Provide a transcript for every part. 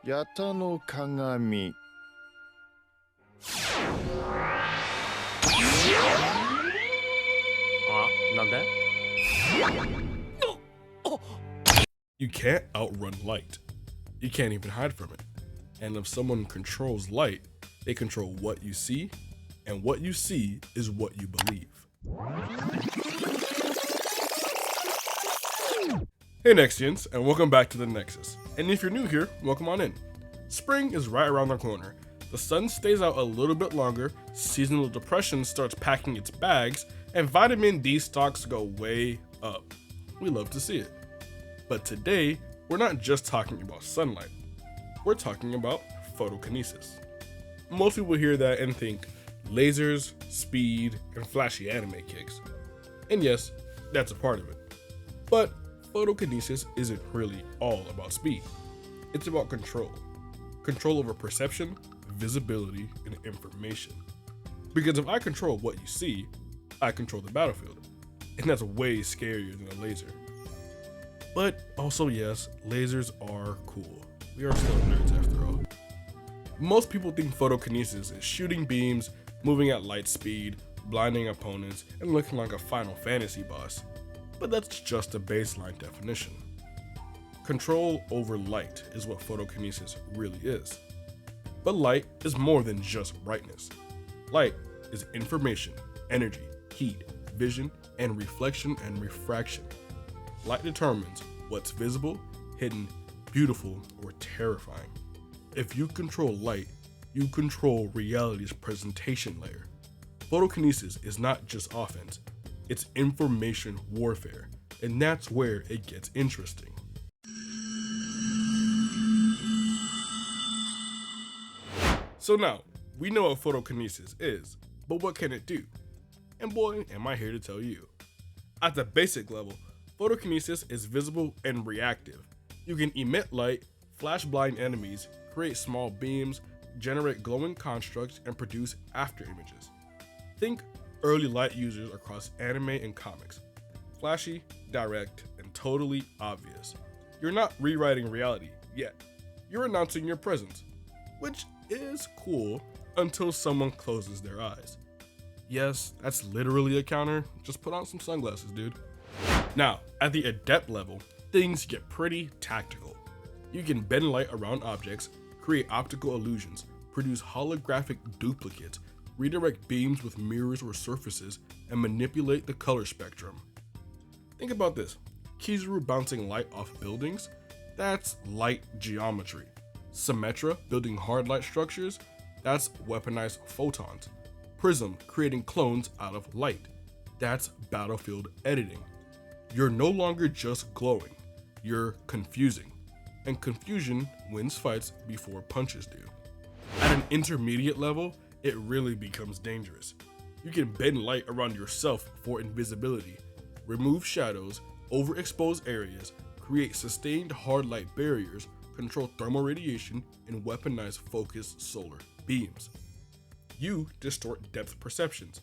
ヤタの鏡。なんで? You can't outrun light. You can't even hide from it. And if someone controls light, they control what you see, and what you see is what you believe. Hey Nexians, and welcome back to the Nexus. And if you're new here, welcome on in. Spring is right around the corner. The sun stays out a little bit longer, seasonal depression starts packing its bags, and vitamin D stocks go way up. We love to see it. But today, we're not just talking about sunlight. We're talking about photokinesis. Most people hear that and think lasers, speed, and flashy anime kicks. And yes, that's a part of it. But photokinesis isn't really all about speed. It's about control. Control over perception, visibility, and information. Because if I control what you see, I control the battlefield. And that's way scarier than a laser. But also yes, lasers are cool. We are still nerds after all. Most people think photokinesis is shooting beams, moving at light speed, blinding opponents, and looking like a Final Fantasy boss. But that's just a baseline definition. Control over light is what photokinesis really is. But light is more than just brightness. Light is information, energy, heat, vision, and reflection and refraction. Light determines what's visible, hidden, beautiful, or terrifying. If you control light, you control reality's presentation layer. Photokinesis is not just offense, it's information warfare, and that's where it gets interesting. So now, we know what photokinesis is, but what can it do? And boy, am I here to tell you. At the basic level, photokinesis is visible and reactive. You can emit light, flash blind enemies, create small beams, generate glowing constructs, and produce after images. Think early light users across anime and comics. Flashy, direct, and totally obvious. You're not rewriting reality yet. You're announcing your presence, which is cool until someone closes their eyes. Yes, that's literally a counter. Just put on some sunglasses, dude. Now, at the adept level, things get pretty tactical. You can bend light around objects, create optical illusions, produce holographic duplicates, redirect beams with mirrors or surfaces, and manipulate the color spectrum. Think about this. Kizaru bouncing light off buildings? That's light geometry. Symmetra building hard light structures? That's weaponized photons. Prism creating clones out of light? That's battlefield editing. You're no longer just glowing, you're confusing. And confusion wins fights before punches do. At an intermediate level, it really becomes dangerous. You can bend light around yourself for invisibility, remove shadows, overexpose areas, create sustained hard light barriers, control thermal radiation, and weaponize focused solar beams. You distort depth perceptions.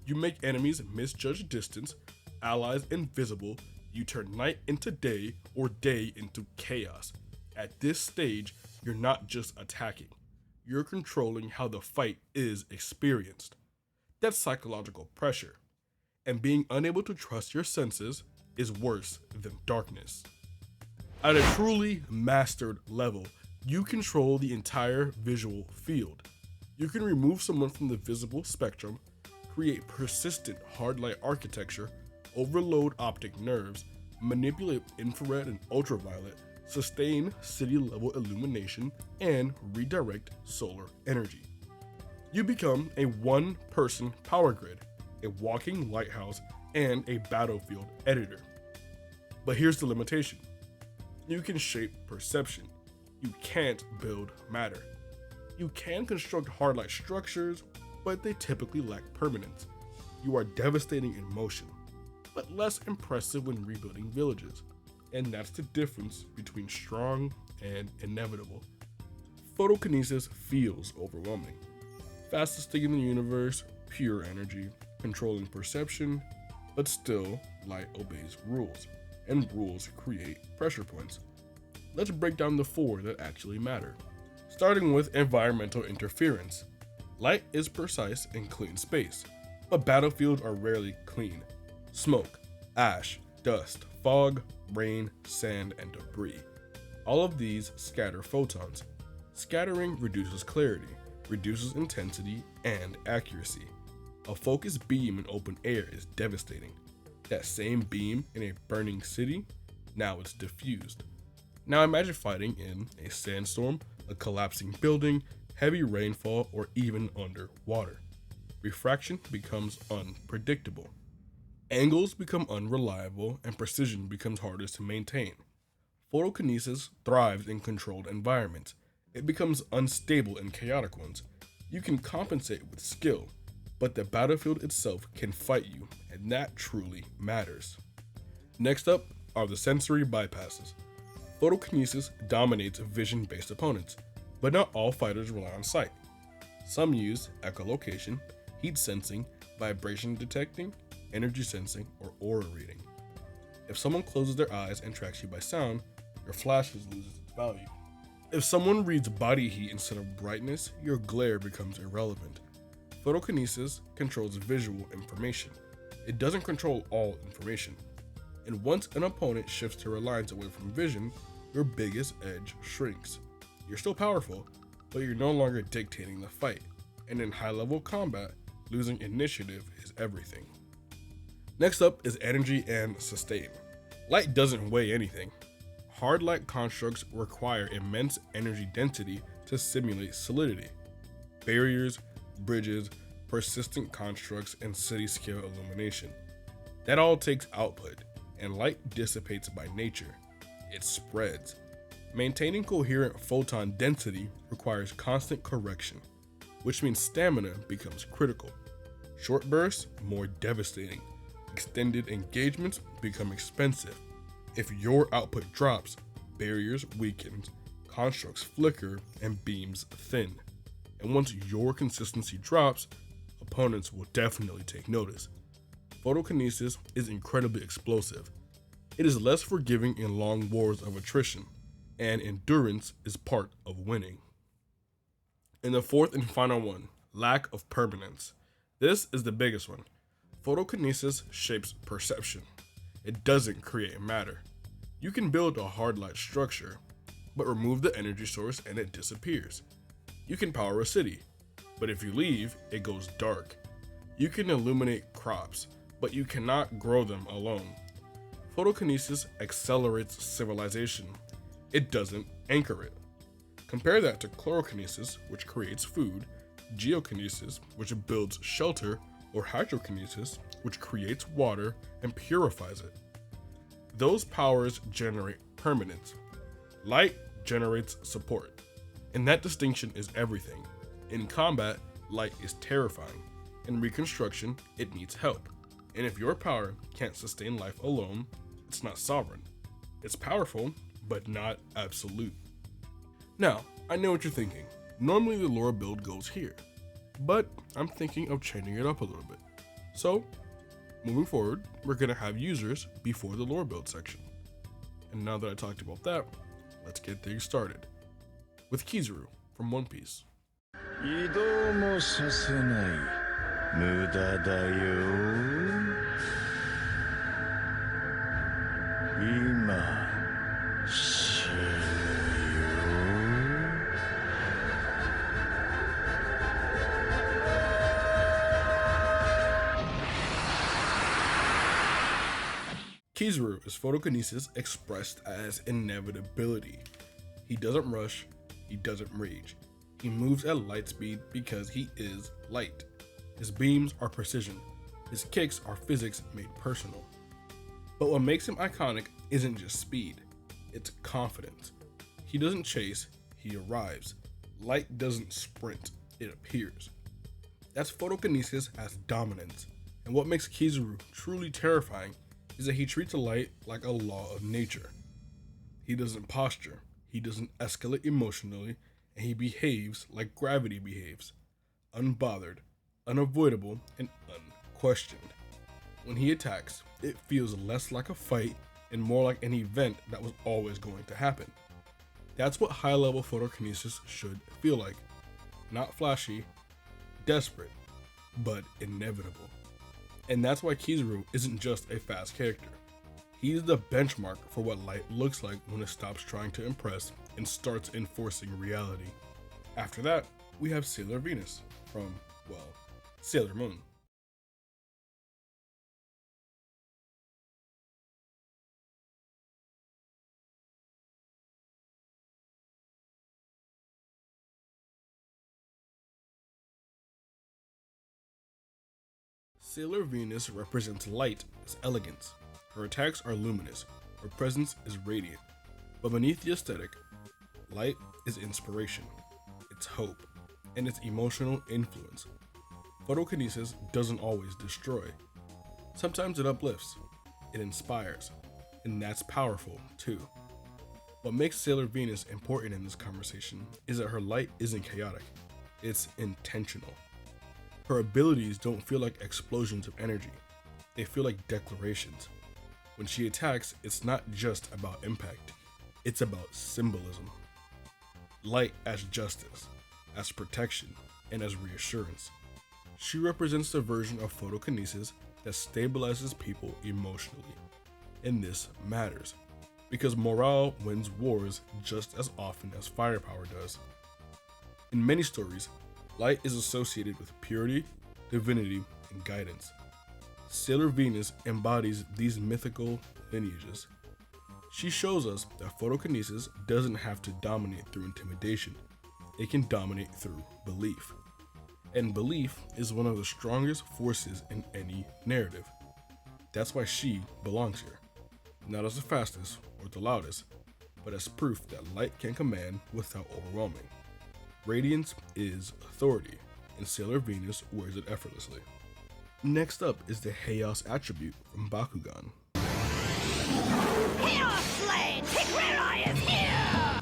You make enemies misjudge distance, allies invisible, you turn night into day or day into chaos. At this stage, you're not just attacking, you're controlling how the fight is experienced. That's psychological pressure. And being unable to trust your senses is worse than darkness. At a truly mastered level, you control the entire visual field. You can remove someone from the visible spectrum, create persistent hard light architecture, overload optic nerves, manipulate infrared and ultraviolet, sustain city level illumination, and redirect solar energy. You become a one-person power grid, a walking lighthouse, and a battlefield editor. But here's the limitation. You can shape perception. You can't build matter. You can construct hard light structures, but they typically lack permanence. You are devastating in motion, but less impressive when rebuilding villages. And that's the difference between strong and inevitable. Photokinesis feels overwhelming. Fastest thing in the universe, pure energy, controlling perception, but still light obeys rules, and rules create pressure points. let's break down the 4 that actually matter. Starting with environmental interference. Light is precise in clean space, but battlefields are rarely clean. Smoke, ash, dust, fog, rain, sand, and debris. All of these scatter photons. Scattering reduces clarity, reduces intensity, and accuracy. A focused beam in open air is devastating. That same beam in a burning city, now it's diffused. Now imagine fighting in a sandstorm, a collapsing building, heavy rainfall, or even underwater. Refraction becomes unpredictable. Angles become unreliable, and precision becomes harder to maintain. Photokinesis thrives in controlled environments. It becomes unstable in chaotic ones. You can compensate with skill, but the battlefield itself can fight you, and that truly matters. Next up are the sensory bypasses. Photokinesis dominates vision-based opponents, but not all fighters rely on sight. Some use echolocation, heat sensing, vibration detecting, energy sensing, or aura reading. If someone closes their eyes and tracks you by sound, your flashes loses its value. If someone reads body heat instead of brightness, your glare becomes irrelevant. Photokinesis controls visual information. It doesn't control all information. And once an opponent shifts their reliance away from vision, your biggest edge shrinks. You're still powerful, but you're no longer dictating the fight. And in high-level combat, losing initiative is everything. Next up is energy and sustain. Light doesn't weigh anything. Hard light constructs require immense energy density to simulate solidity. Barriers, bridges, persistent constructs, and city-scale illumination. That all takes output, and light dissipates by nature. It spreads. Maintaining coherent photon density requires constant correction, which means stamina becomes critical. Short bursts, more devastating. Extended engagements become expensive. If your output drops, barriers weaken, constructs flicker, and beams thin. And once your consistency drops, opponents will definitely take notice. Photokinesis is incredibly explosive. It is less forgiving in long wars of attrition, and endurance is part of winning. And the fourth and final one, lack of permanence. This is the biggest one. Photokinesis shapes perception. It doesn't create matter. You can build a hard light structure, but remove the energy source and it disappears. You can power a city, but if you leave, it goes dark. You can illuminate crops, but you cannot grow them alone. Photokinesis accelerates civilization. It doesn't anchor it. Compare that to chlorokinesis, which creates food, geokinesis, which builds shelter, or hydrokinesis, which creates water and purifies it. Those powers generate permanence. Light generates support. And that distinction is everything. In combat, light is terrifying. In reconstruction, it needs help. And if your power can't sustain life alone, it's not sovereign. It's powerful, but not absolute. Now, I know what you're thinking. Normally the lore build goes here, but I'm thinking of changing it up a little bit. So, moving forward, we're going to have users before the lore build section. And now that I talked about that, let's get things started. With Kizaru from One Piece. 移動もさせない無駄だよ今死ぬよ Kizaru is photokinesis expressed as inevitability. He doesn't rush, he doesn't rage. He moves at light speed because he is light. His beams are precision. His kicks are physics made personal. But what makes him iconic isn't just speed, it's confidence. He doesn't chase, he arrives. Light doesn't sprint, it appears. That's photokinesis as dominance. And what makes Kizaru truly terrifying is that he treats light like a law of nature. He doesn't posture, he doesn't escalate emotionally, and he behaves like gravity behaves, unbothered, unavoidable, and unquestioned. When he attacks, it feels less like a fight and more like an event that was always going to happen. That's what high-level photokinesis should feel like. Not flashy, desperate, but inevitable. And that's why Kizaru isn't just a fast character. He's the benchmark for what light looks like when it stops trying to impress and starts enforcing reality. After that, we have Sailor Venus from, well, Sailor Moon. Sailor Venus represents light as elegance. Her attacks are luminous, her presence is radiant. But beneath the aesthetic, light is inspiration, it's hope, and it's emotional influence. Photokinesis doesn't always destroy. Sometimes it uplifts, it inspires, and that's powerful too. What makes Sailor Venus important in this conversation is that her light isn't chaotic, it's intentional. Her abilities don't feel like explosions of energy, they feel like declarations. When she attacks, it's not just about impact, it's about symbolism. Light as justice, as protection, and as reassurance. She represents the version of photokinesis that stabilizes people emotionally. And this matters, because morale wins wars just as often as firepower does. In many stories, light is associated with purity, divinity, and guidance. Sailor Venus embodies these mythical lineages. She shows us that photokinesis doesn't have to dominate through intimidation, it can dominate through belief. And belief is one of the strongest forces in any narrative. That's why she belongs here, not as the fastest or the loudest, but as proof that light can command without overwhelming. Radiance is authority, and Sailor Venus wears it effortlessly. Next up is the Chaos attribute from Bakugan. Chaos Blade! Tigrera is here!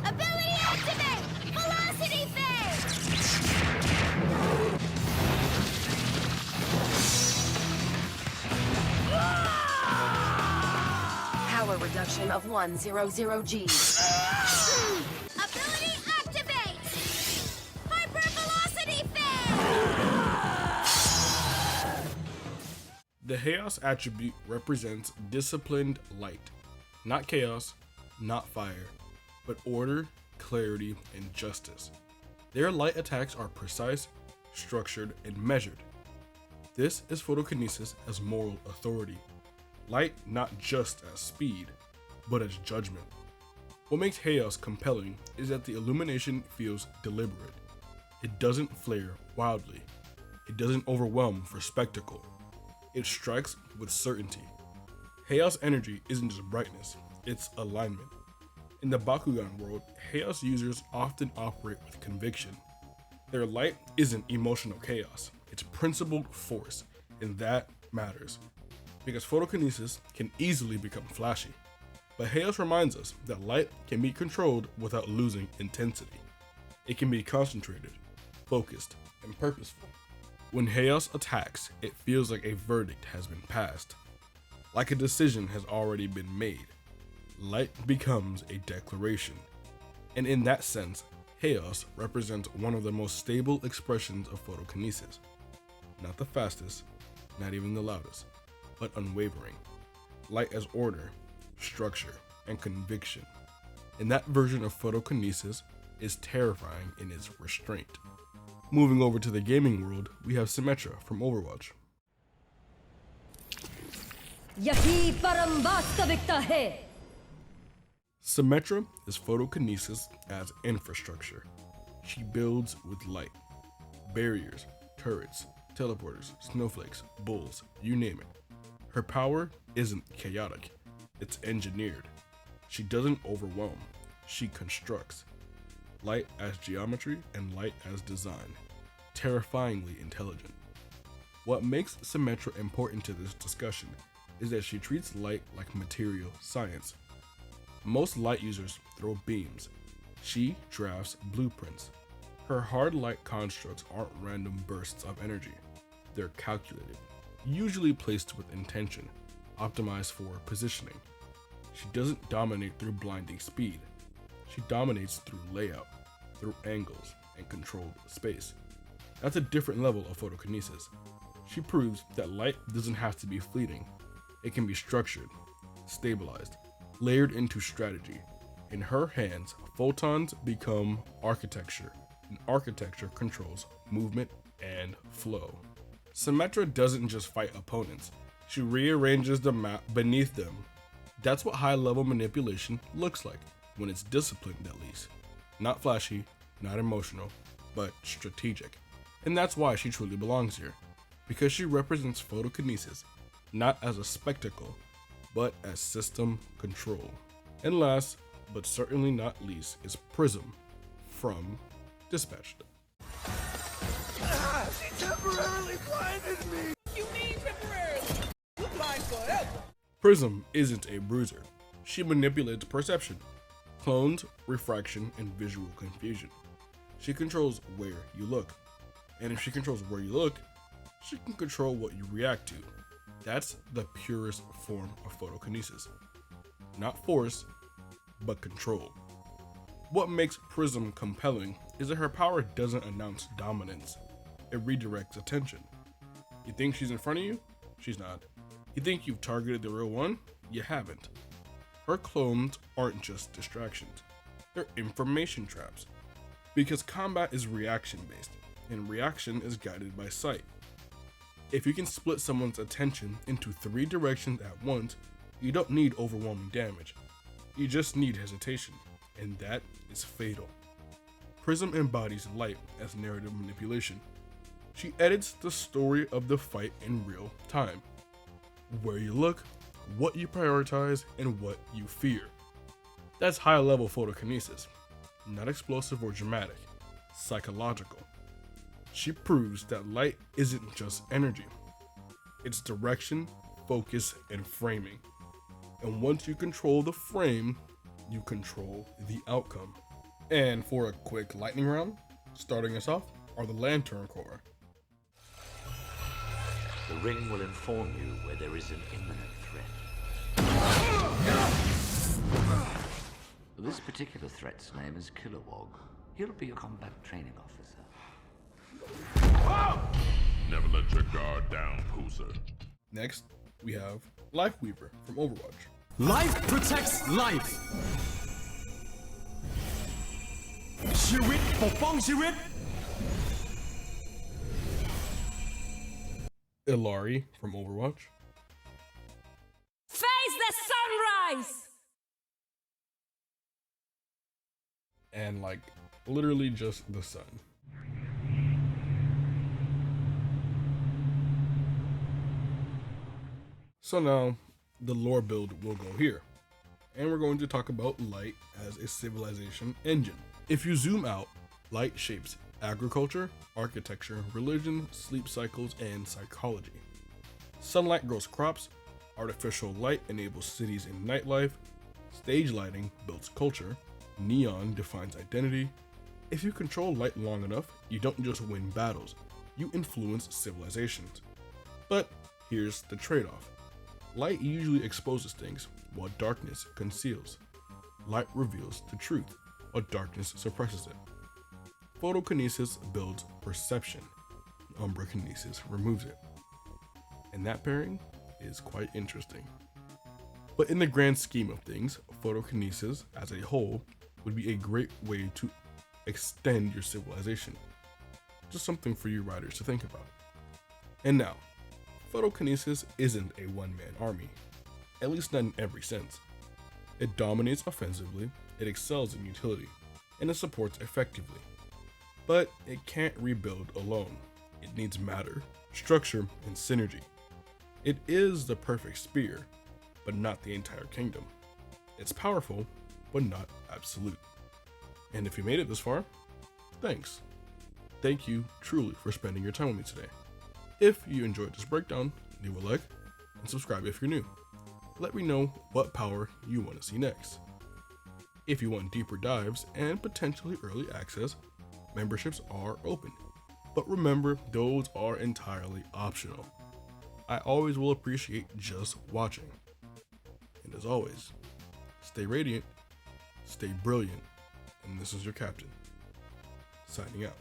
Ability activate! Velocity phase! Power reduction of 100G. Ability activate! Hypervelocity phase! The Chaos attribute represents disciplined light. Not chaos, not fire, but order, clarity, and justice. Their light attacks are precise, structured, and measured. This is photokinesis as moral authority. Light not just as speed, but as judgment. What makes Chaos compelling is that the illumination feels deliberate. It doesn't flare wildly. It doesn't overwhelm for spectacle. It strikes with certainty. Chaos energy isn't just brightness, it's alignment. In the Bakugan world, Chaos users often operate with conviction. Their light isn't emotional chaos, it's principled force, and that matters. Because photokinesis can easily become flashy. But Chaos reminds us that light can be controlled without losing intensity. It can be concentrated, focused, and purposeful. When Chaos attacks, it feels like a verdict has been passed. Like a decision has already been made. Light becomes a declaration. And in that sense, Chaos represents one of the most stable expressions of photokinesis. Not the fastest, not even the loudest, but unwavering. Light as order, structure, and conviction. And that version of photokinesis is terrifying in its restraint. Moving over to the gaming world, we have Symmetra from Overwatch. यही परम वास्तविकता है. Symmetra is photokinesis as infrastructure. She builds with light. Barriers, turrets, teleporters, snowflakes, bulls, you name it. Her power isn't chaotic, it's engineered. She doesn't overwhelm, she constructs. Light as geometry and light as design. Terrifyingly intelligent. What makes Symmetra important to this discussion is that she treats light like material science. Most light users throw beams. She drafts blueprints. Her hard light constructs aren't random bursts of energy. They're calculated, usually placed with intention, optimized for positioning. She doesn't dominate through blinding speed. She dominates through layout, through angles, and controlled space. That's a different level of photokinesis. She proves that light doesn't have to be fleeting. It can be structured, stabilized, layered into strategy. In her hands, photons become architecture, and architecture controls movement and flow. Symmetra doesn't just fight opponents, she rearranges the map beneath them. That's what high-level manipulation looks like, when it's disciplined at least. Not flashy, not emotional, but strategic. And that's why she truly belongs here, because she represents photokinesis, not as a spectacle, but as system control. And last, but certainly not least, is Prism from Dispatched. She temporarily blinded me! You mean temporarily? You blind forever. Prism isn't a bruiser. She manipulates perception, clones, refraction, and visual confusion. She controls where you look. And if she controls where you look, she can control what you react to. That's the purest form of photokinesis. Not force, but control. What makes Prism compelling is that her power doesn't announce dominance. It redirects attention. You think she's in front of you? She's not. You think you've targeted the real one? You haven't. Her clones aren't just distractions. They're information traps. Because combat is reaction based, and reaction is guided by sight. If you can split someone's attention into 3 directions at once, you don't need overwhelming damage. You just need hesitation, and that is fatal. Prism embodies light as narrative manipulation. She edits the story of the fight in real time. Where you look, what you prioritize, and what you fear. That's high-level photokinesis. Not explosive or dramatic, psychological. She proves that light isn't just energy. It's direction, focus, and framing. And once you control the frame, you control the outcome. And for a quick lightning round, starting us off are the Lantern Corps. The ring will inform you where there is an imminent threat. This particular threat's name is Kilowog. He'll be your combat training officer. Never let your guard down, Pooser. Next, we have Lifeweaver from Overwatch. Life protects life ชีวิตปกป้องชีวิต Illari from Overwatch. Face the sunrise! And like literally just the sun. So now the lore build will go here, and we're going to talk about light as a civilization engine. If you zoom out, light shapes agriculture, architecture, religion, sleep cycles, and psychology. Sunlight grows crops, artificial light enables cities and nightlife, stage lighting builds culture, neon defines identity. If you control light long enough, you don't just win battles, you influence civilizations. But here's the trade-off. Light usually exposes things, while darkness conceals. Light reveals the truth, while darkness suppresses it. Photokinesis builds perception, Umbrakinesis removes it. And that pairing is quite interesting. But in the grand scheme of things, photokinesis as a whole would be a great way to extend your civilization. Just something for you writers to think about. And now, photokinesis isn't a one-man army, at least not in every sense. It dominates offensively, it excels in utility, and it supports effectively. But it can't rebuild alone. It needs matter, structure, and synergy. It is the perfect spear, but not the entire kingdom. It's powerful, but not absolute. And if you made it this far, thanks. Thank you truly for spending your time with me today. If you enjoyed this breakdown, leave a like and subscribe if you're new. Let me know what power you want to see next. If you want deeper dives and potentially early access, memberships are open. But remember, those are entirely optional. I always will appreciate just watching. And as always, stay radiant, stay brilliant, And this is your captain, signing out.